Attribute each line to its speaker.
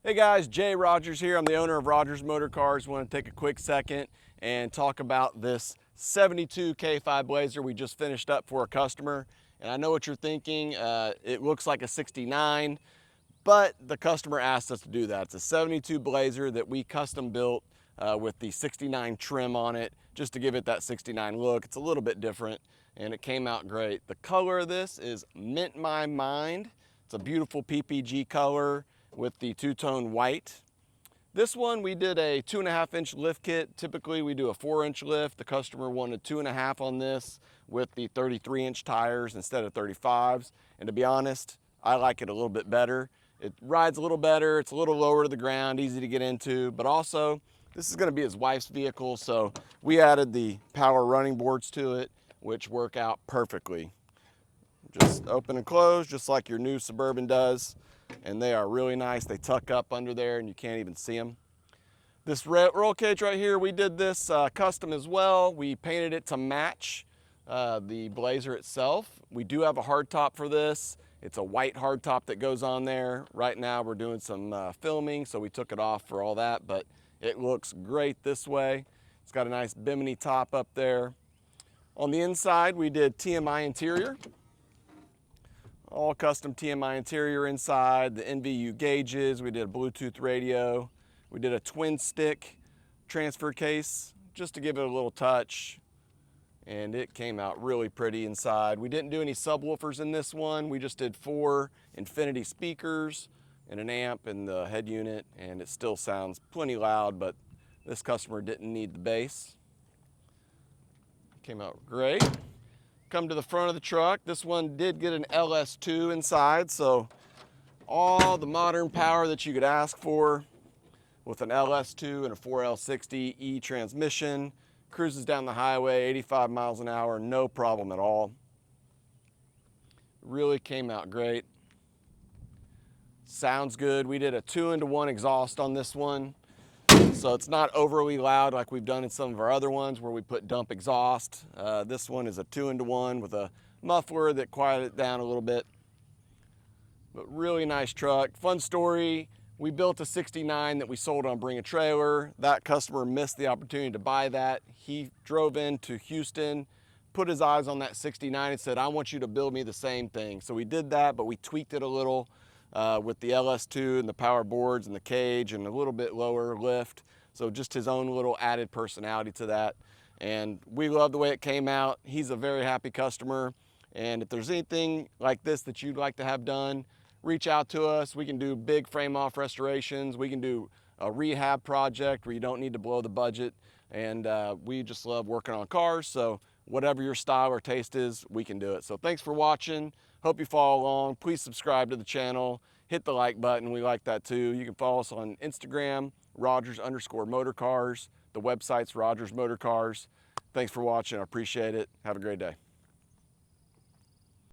Speaker 1: Hey guys, Jay Rogers here. I'm the owner of Rogers Motor Cars. Want to take a quick second and talk about this 72 K5 Blazer we just finished up for a customer. And I know what you're thinking. It looks like a 69, but the customer asked us to do that. It's a 72 Blazer that we custom built with the 69 trim on it, just to give it that 69 look. It's a little bit different and it came out great. The color of this is Mint My Mind. It's a beautiful PPG color with the two-tone white. This one we did a 2.5-inch lift kit. Typically we do a 4-inch lift. The customer wanted 2.5 on this with the 33-inch tires instead of 35s. And to be honest, I like it a little bit better. It rides a little better, it's a little lower to the ground, easy to get into, but also this is gonna be his wife's vehicle, so we added the power running boards to it, which work out perfectly. Just open and close, just like your new Suburban does. And they are really nice. They tuck up under there and you can't even see them. This roll cage right here, we did this custom as well. We painted it to match the Blazer itself. We do have a hardtop for this. It's a white hardtop that goes on there. Right now we're doing some filming, so we took it off for all that, but it looks great this way. It's got a nice bimini top up there. On the inside, we did TMI interior. All custom TMI interior inside, the NVU gauges, we did a Bluetooth radio, we did a twin stick transfer case just to give it a little touch, and it came out really pretty inside. We didn't do any subwoofers in this one, we just did 4 Infinity speakers and an amp in the head unit, and it still sounds plenty loud, but this customer didn't need the bass. Came out great. Come to the front of the truck. This one did get an LS2 inside, so all the modern power that you could ask for with an LS2 and a 4L60E transmission. Cruises down the highway 85 miles an hour, no problem at all. Really came out great. Sounds good. We did a 2-into-1 exhaust on this one, so it's not overly loud like we've done in some of our other ones where we put dump exhaust. This one is a 2-into-1 with a muffler that quieted it down a little bit. But really nice truck. Fun story, we built a 69 that we sold on Bring a Trailer. That customer missed the opportunity to buy that. He drove into Houston, put his eyes on that 69 and said, I want you to build me the same thing. So we did that, but we tweaked it a little. With the LS2 and the power boards and the cage and a little bit lower lift. So just his own little added personality to that. And we love the way it came out. He's a very happy customer. And if there's anything like this that you'd like to have done, reach out to us. We can do big frame off restorations. We can do a rehab project where you don't need to blow the budget. And we just love working on cars. So whatever your style or taste is, we can do it. So thanks for watching. Hope you follow along. Please subscribe to the channel. Hit the like button. We like that too. You can follow us on Instagram, Rogers_Motorcars. The website's Rogers Motor Cars. Thanks for watching. I appreciate it. Have a great day.